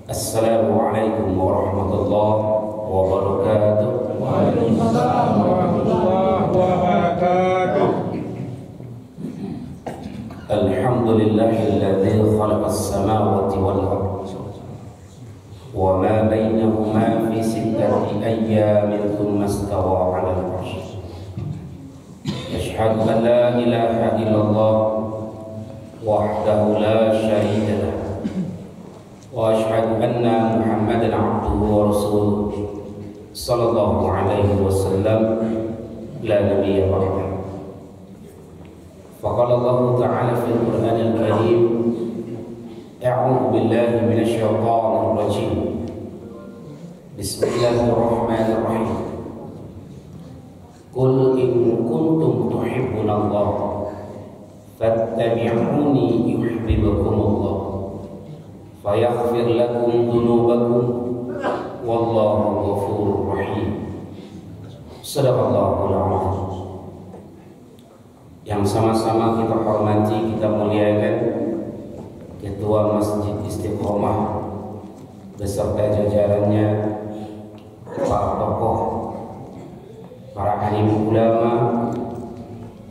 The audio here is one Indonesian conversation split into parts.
Assalamualaikum warahmatullahi wabarakatuh. Waalaikumsalam warahmatullahi wabarakatuh. Alhamdulillahilladzi khalaqas samawati wal ardh wa ma bainahuma fi sittati ayyamin thumma istawa 'alal 'arsy. Asyhadu an la ilaha illallah wahdahu la syarika lah wa asyhadu anna Muhammadan 'abduhu wa rasuluh sallallahu alaihi wasallam la nabiyya ba'dahu. Faqala Allah ta'ala fil Qur'anil Karim, a'udzu billahi minasy syaithanir rajim. Bismillahirrahmanirrahim. Qul in kuntum tuhibbunallah fattabi'uni yuhibbukumullah fayaghfir lakum dhunubakum wallahu ghafurur rahim. Shadaqallahul 'azim. Yang sama-sama kita hormati, kita muliakan Ketua Masjid Istiqomah beserta jajarannya, para tokoh, para alim ulama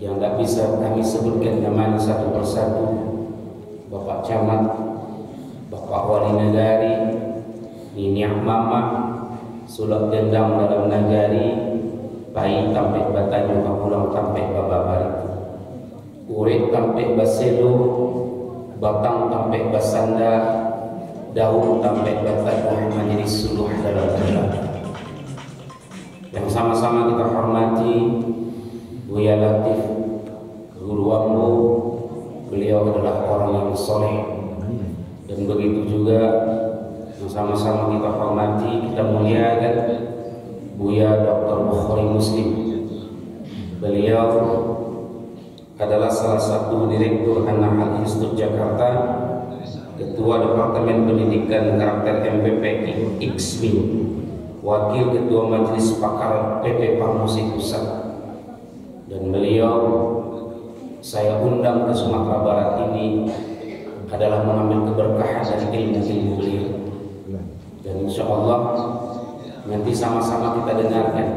yang tak bisa kami sebutkan namanya satu persatu, Bapak Camat, Bapak Wali Negari, Niniak Mama, Sulap Dendam dalam Nagari, Pai Tampek Batanyo Kapulang Tampek Bababari, Urit Tampek Baselo, Batang Tampek Basanda, Daun Tampek Batanyo Majelis Suluh dalam Nagari. Yang sama-sama kita hormati Buya Latif Guru Wambo, beliau adalah orang yang soleh. Dan begitu juga yang sama-sama kita hormati, kita muliakan Buya Dr. Bukhari Muslim. Beliau adalah salah satu direktur An-Nahl Institute Jakarta, Ketua Departemen Pendidikan Karakter MPP IKSMI, Wakil Ketua Majelis Pakar PP Pangmusik Pusat. Dan beliau saya undang ke Sumatera Barat ini adalah mengambil keberkahan dari ilmu-ilmu beliau. Dan insya Allah nanti sama-sama kita dengarkan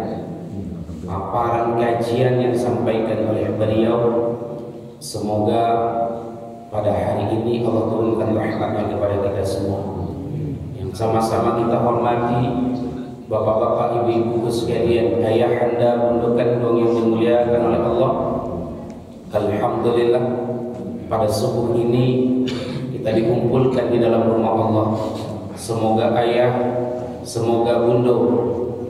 paparan kajian yang disampaikan oleh beliau. Semoga pada hari ini Allah turunkan rahmatnya kepada kita semua. Yang sama-sama kita hormati bapak-bapak, ibu-ibu sekalian, ayahanda, bunda-bunda yang dimuliakan oleh Allah. Alhamdulillah, pada subuh ini kita dikumpulkan di dalam rumah Allah. Semoga ayah, semoga bunda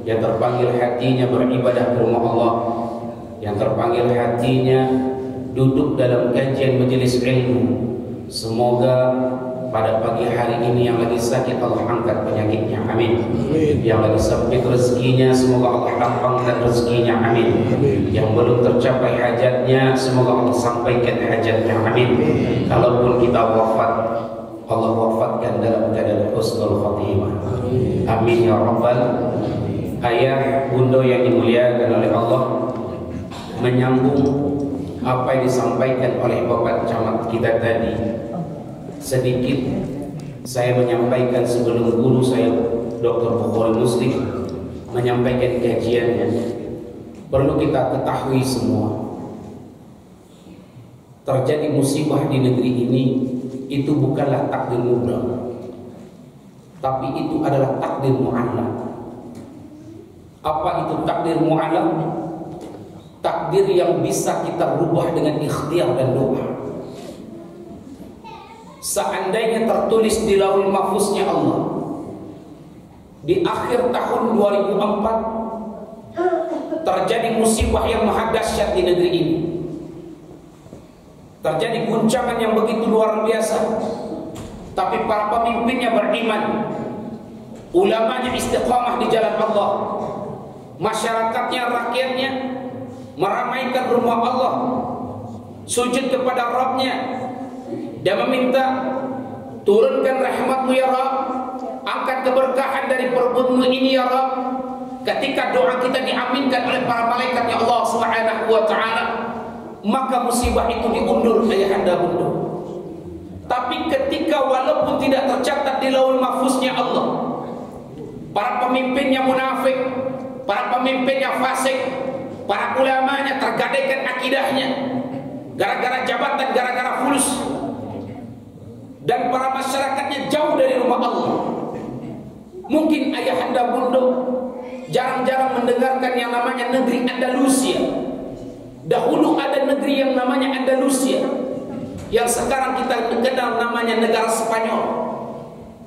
yang terpanggil hatinya beribadah ke rumah Allah, yang terpanggil hatinya duduk dalam kajian majelis ilmu, semoga pada pagi hari ini yang lagi sakit Allah angkat penyakitnya, amin. Yang lagi sempit rezekinya, semoga Allah lapangkan rezekinya, amin. Yang belum tercapai hajatnya, semoga Allah sampaikan hajatnya, amin. Kalaupun kita wafat, Allah wafatkan dalam keadaan husnul khatimah, amin ya rabbal. Ayah, bunda yang dimuliakan oleh Allah, menyambung apa yang disampaikan oleh Bapak Camat kita tadi, sedikit saya menyampaikan sebelum guru saya Dr. Bukhari Muslim menyampaikan kajiannya. Perlu kita ketahui semua, terjadi musibah di negeri ini itu bukanlah takdir mudah, tapi itu adalah takdir mu'allaq. Apa itu takdir mu'allaq? Takdir yang bisa kita rubah dengan ikhtiar dan doa. Seandainya tertulis di Lauhul Mahfuznya Allah, di akhir tahun 2004 terjadi musibah yang maha dahsyat di negeri ini, terjadi guncangan yang begitu luar biasa, tapi para pemimpinnya beriman, ulamanya istiqamah di jalan Allah, masyarakatnya, rakyatnya meramaikan rumah Allah, sujud kepada Rabbnya dan meminta turunkan rahmat-Mu ya Rabb, angkat keberkahan dari perbuatmu ini ya Rabb. Ketika doa kita diaminkan oleh para malaikat ya Allah Subhanahu wa ta'ala, maka musibah itu diundur ayahanda bunda. Tapi ketika walaupun tidak tercatat di lauhul mahfuznya Allah. Para pemimpinnya munafik, para pemimpinnya fasik, para ulamanya tergadaikan akidahnya gara-gara jabatan, gara-gara fulus, dan para masyarakatnya jauh dari rumah Allah. Mungkin ayahanda bunda jarang-jarang mendengarkan yang namanya negeri Andalusia. Dahulu ada negeri yang namanya Andalusia, yang sekarang kita kenal namanya negara Spanyol.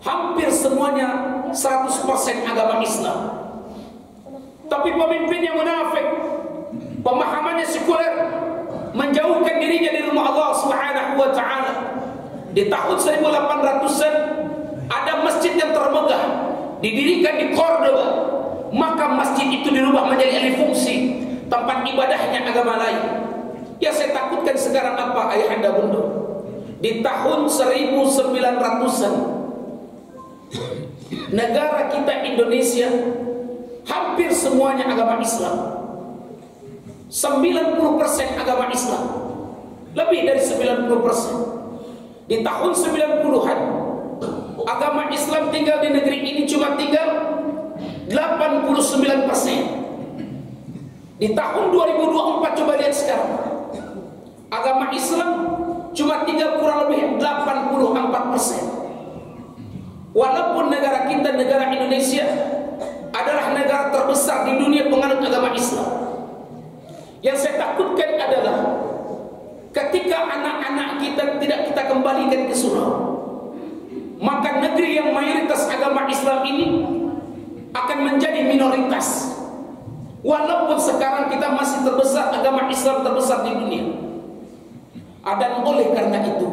Hampir semuanya 100% agama Islam. Tapi pemimpinnya munafik, pemahamannya sekuler, menjauhkan dirinya dari rumah Allah Subhanahu wa taala. Di tahun 1800-an ada masjid yang termegah didirikan di Cordoba. Maka masjid itu dirubah menjadi alih fungsi, tempat ibadahnya agama lain. Yang saya takutkan sekarang apa, ayahanda bunda? Di tahun 1900-an negara kita Indonesia hampir semuanya agama Islam. 90% agama Islam, lebih dari 90%. Di tahun 90-an agama Islam tinggal di negeri ini cuma tinggal 89%. Di tahun 2024 coba lihat sekarang, agama Islam cuma tinggal kurang lebih 84%. Walaupun negara kita, negara Indonesia adalah negara terbesar di dunia penganut agama Islam. Yang saya takutkan adalah ketika anak-anak kita tidak kita kembalikan ke surau, maka negeri yang mayoritas agama Islam ini akan menjadi minoritas. Walaupun sekarang kita masih terbesar, agama Islam terbesar di dunia. Dan oleh karena itu,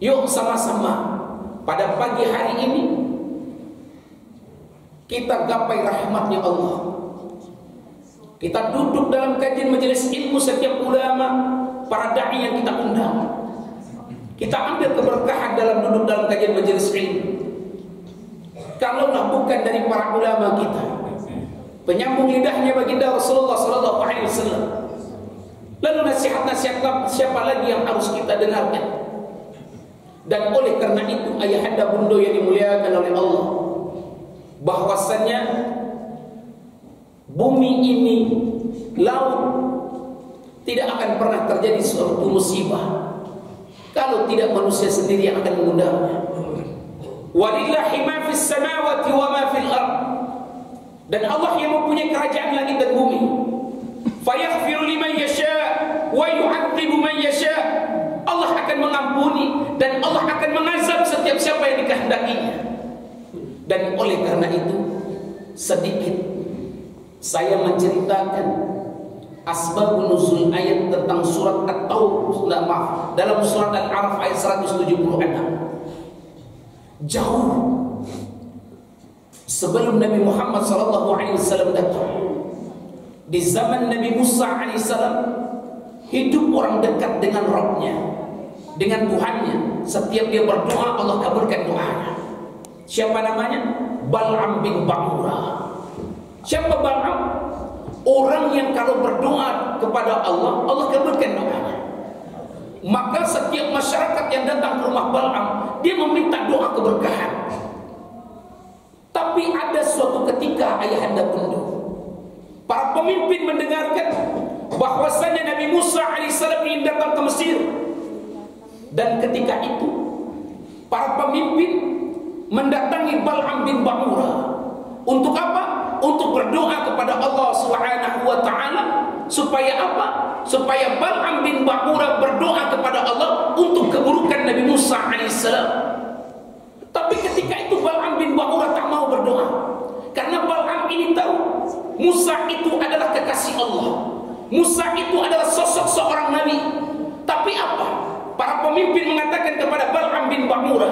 yuk sama-sama pada pagi hari ini kita gapai rahmatnya Allah. Kita duduk dalam kajian majelis ilmu setiap ulama, para dai yang kita undang. Kita ambil keberkahan dalam duduk dalam kajian majelis ilmu. Kalaulah bukan dari para ulama kita, penyambung lidahnya baginda Rasulullah SAW, lalu nasihat-nasihat siapa lagi yang harus kita dengarkan? Dan oleh karena itu, ayahanda bunda yang dimuliakan oleh Allah, bahwasannya bumi ini, laut, tidak akan pernah terjadi suatu musibah kalau tidak manusia sendiri yang akan mengundangnya. Walillahi ma fis samawati wa ma fil ard. Dan Allah yang mempunyai kerajaan langit dan bumi. Fayaghfiru liman yasha wa yu'adzibu man yasha. Allah akan mengampuni dan Allah akan mengazab setiap siapa yang dikehendakinya. Dan oleh karena itu, sedikit saya menceritakan asbab nuzul ayat tentang surat At-Taubah, dalam surat Al-A'raf ayat 176. Jauh sebelum Nabi Muhammad SAW datang, di zaman Nabi Musa AS, hidup orang dekat dengan Rabbnya, dengan Tuhannya. Setiap dia berdoa, Allah kabulkan doanya. Siapa namanya? Bal'am bin Ba'ura. Siapa Bal'am? Orang yang kalau berdoa kepada Allah, Allah kabulkan doanya. Maka setiap masyarakat yang datang ke rumah Bal'am, dia meminta doa keberkahan. Tapi ada suatu ketika, ayahanda bunda, para pemimpin mendengarkan bahwasanya Nabi Musa alaihissalam ingin datang ke Mesir. Dan ketika itu para pemimpin mendatangi Bal'am bin Ba'ura. Untuk apa? Untuk berdoa kepada Allah Subhanahu wa taala supaya apa? Supaya Bal'am bin Ba'ura berdoa kepada Allah untuk keburukan Nabi Musa alaihissalam. Tapi ketika itu Bal'am bin Ba'ura tak mau berdoa, karena Bal'am ini tahu Musa itu adalah kekasih Allah. Musa itu adalah sosok seorang nabi. Tapi apa? Para pemimpin mengatakan kepada Bal'am bin Ba'ura,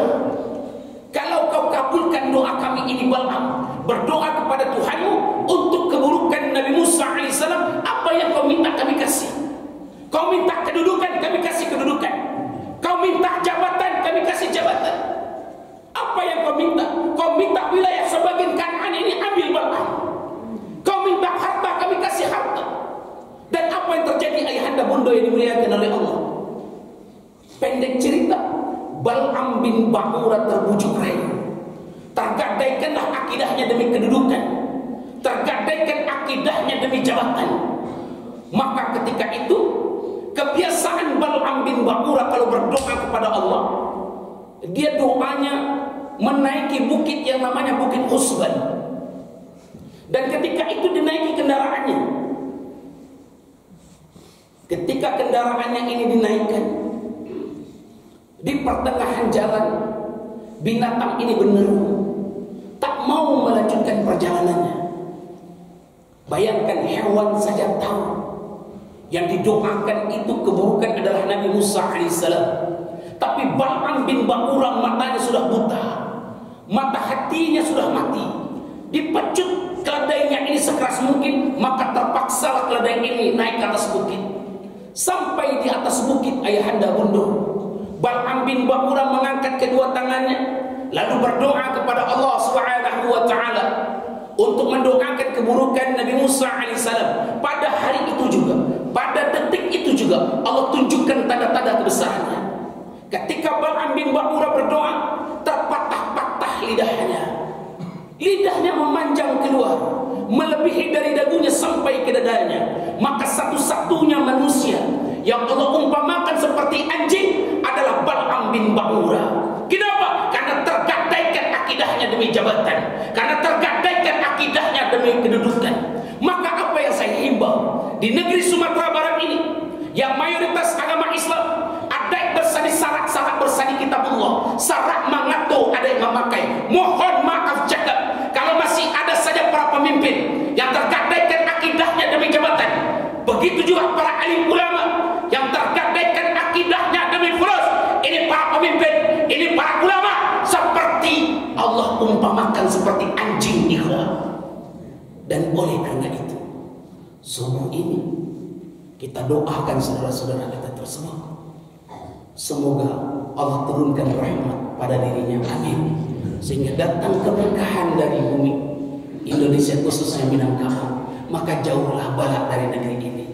kalau kau kabulkan doa kami ini Bal'am, berdoa kepada Tuhanmu untuk keburukan Nabi Musa alaihissalam, apa yang kau minta kami kasih. Kau minta kedudukan, kami kasih kedudukan. Kau minta jabatan, kami kasih jabatan. Apa yang kau minta? Kau minta wilayah sebagian Kanaan ini, ambil Bal'am. Kau minta harta, kami kasih harta. Dan apa yang terjadi, ayahanda bunda yang dimuliakan oleh Allah? Pendek cerita, Bal'am bin Ba'ura terbujuk rayu. Tergadaikanlah akidahnya demi kedudukan, tergadaikan akidahnya demi jabatan. Maka ketika itu kebiasaan Bal'am bin Ba'ura kalau berdoa kepada Allah, dia doanya menaiki bukit yang namanya Bukit Usban. Dan ketika itu dinaiki kendaraannya, ketika kendaraannya ini dinaikkan, di pertengahan jalan binatang ini benar tak mau melanjutkan perjalanannya. Bayangkan, hewan saja tahu yang didoakan itu keburukan adalah Nabi Musa alaihissalam. Tapi Bal'am bin Ba'ura matanya sudah buta, mata hatinya sudah mati. Dipecut keledainya ini sekeras mungkin, maka terpaksalah keledai ini naik ke atas bukit. Sampai di atas bukit ayahanda bunda, Bal'am bin Ba'ura mengangkat kedua tangannya lalu berdoa kepada Allah Subhanahu wa taala untuk mendoakan keburukan Nabi Musa alaihissalam. Pada hari itu juga, pada detik itu juga Allah tunjukkan tanda-tanda kebesarannya. Ketika Bal'am bin Ba'ura berdoa, terpatah-patah lidahnya. Lidahnya memanjang keluar, melebihi dari dagunya sampai ke dadanya. Maka satu-satunya manusia yang Allah umpamakan seperti anjing adalah Bal'am bin Ba'ura. Kenapa? Karena tergadaikan akidahnya demi jabatan, karena tergadaikan akidahnya demi kedudukan. Maka apa yang saya himbau di negeri Sumatera Barat ini, yang mayoritas agama Islam, ada yang bersani sarak bersani kitabullah, sarak mangato ada yang memakai. Mohon maaf cakap, kalau masih ada saja para pemimpin yang tergadaikan akidahnya demi jabatan, begitu juga para alim ulama yang tergadaikan akidahnya demi fulus. Ini para pemimpin, ini para ulama, seperti Allah umpamakan seperti anjing ikhlas. Dan oleh karena itu, subuh ini kita doakan saudara-saudara kita tersebut, semoga Allah turunkan rahmat pada dirinya, amin, sehingga datang keberkahan dari bumi Indonesia, khususnya Minangkabau. Maka jauhlah balak dari negeri ini.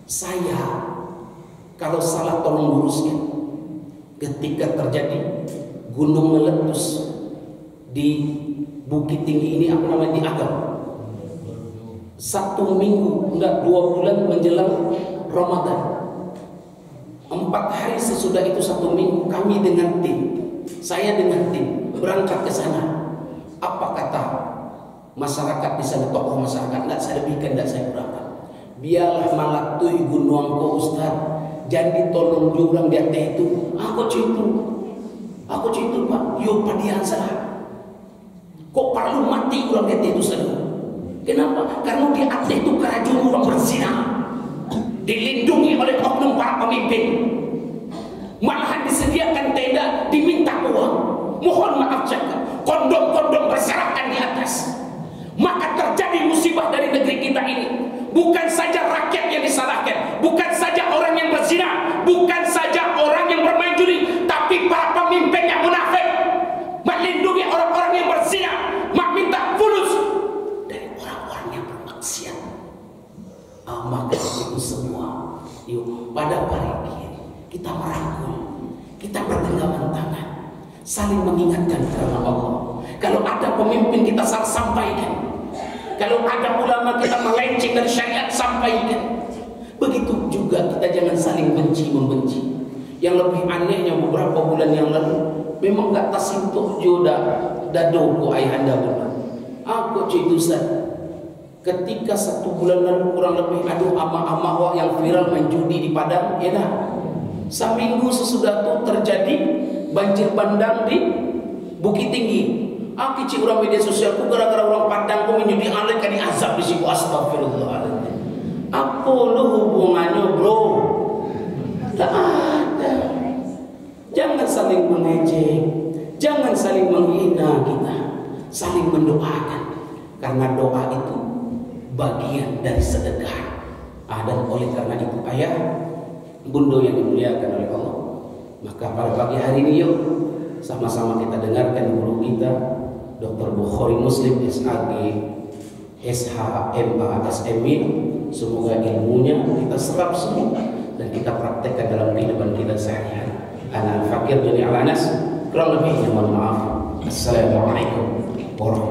Saya kalau salah tolong luruskan. Ketika terjadi gunung meletus di Bukit Tinggi ini, apa namanya, di Agam, 1 minggu, enggak 2 bulan menjelang Ramadan, 4 hari sesudah itu, 1 minggu, kami dengan tim, saya dengan tim berangkat ke sana. Apa kata masyarakat di sana, tokoh masyarakat? Enggak saya lebihkan, enggak saya kurangkan. Biarlah malatui gunung ko Ustaz, jangan ditolong jurang di atas itu. Aku citu Pak, yo padian salah. Kok perlu mati orang di atas itu saja? Kenapa? Karena di atas itu kerajaan orang berzina, dilindungi oleh oknum para pemimpin. Malahan disediakan tenda, diminta uang. Mohon maaf cakap, kondom-kondom berserakan di atas. Maka terjadi musibah dari negeri kita ini. Bukan saja rakyat yang disalahkan, bukan saja orang yang berzina, bukan saja orang yang bermain judi, tapi para pemimpin yang munafik melindungi orang-orang yang berzina, meminta fulus dari orang-orang yang bermaksiat. Maka itu semua, yuk pada pagi kita merangkul, kita bergandingan tangan, saling mengingatkan karena Allah. Kalau ada pemimpin kita sampaikan. Kalau ada ulama kita melenceng dari syariat, sampaikan. Begitu juga kita jangan saling benci-membenci. Yang lebih anehnya, beberapa bulan yang lalu memang gak tersentuh jodoh dado ku ayahanda benar. Aku cerita Ustaz, ketika 1 bulan lalu kurang lebih ada ama-ama yang viral main judi di Padang, ya dah. Seminggu sesudah itu terjadi banjir bandang di Bukit Tinggi. Aku cik orang media sosialku gara-gara orang Padang ku menyudi alih kan azab di situ. Astagfirullahaladzim. Apa lu hubungannya bro? Tak ada. Jangan saling mengejek, jangan saling menghina kita, saling mendoakan. Karena doa itu bagian dari sedekah. Dan oleh karena itu ayah bunda yang dimuliakan oleh Allah, maka pada pagi hari ini yuk sama-sama kita dengarkan guru kita Dr. Bukhari Muslim SAG SHMA SMI. Semoga ilmunya kita serap semua dan kita praktekkan dalam kehidupan kita sehari-hari. Ana Al-Fakir jadi Al-Anas. Kurang lebihnya mohon maaf. Assalamualaikum warahmatullahi